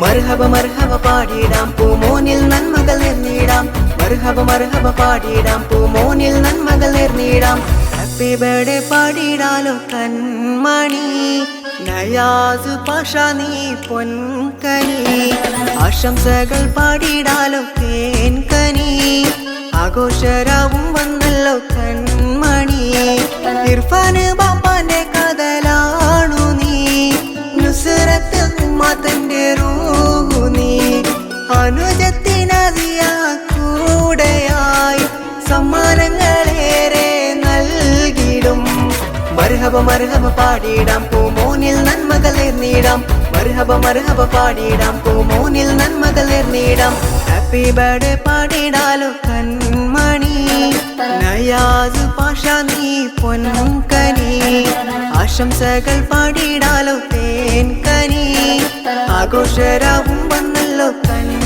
മർഹബ മർഹബ പാടിടാം പൂമോനിൽ നന്മകൾ നേർന്നിടാം മർഹബ മർഹബ പാടിടാം പൂമോനിൽ നന്മകൾ നേർന്നിടാം ഹാപ്പി ബർത്ത്ഡേ പാടിടാലോ കൺമണി നയാസ് പാഷ നീ പൊൻകനി ആശംസകൾ പാടിടാലോ തേൻകനി ആഘോഷരാവും വന്നല്ലോ കൺമണി ഇർഫാന് ബാപ്പാന്റെ കഥലാണു നീ നുസ്രത്ത് ഉമ്മത്തിന്റെ റൂഹു നീ അനുജത്തിനതിയ കൂടെയായി സമ്മാനങ്ങളേറെ നൽകിടും മർഹബ മർഹബ പാടിടാം പൂമോനിൽ നന്മകൾ നേർന്നിടാം മർഹബ മർഹബ പാടിടാം പൂമോനിൽ നന്മകൾ നേർന്നിടാം ഹാപ്പി ബർത്ത്ഡേ പാടിടാലോ കൺമണി നയാസ് പാഷ നീ പൊൻകനി ആശംസകൾ പാടിടാലോ തേൻകനി ആഘോഷരാവും വന്നല്ലോ കൺമണി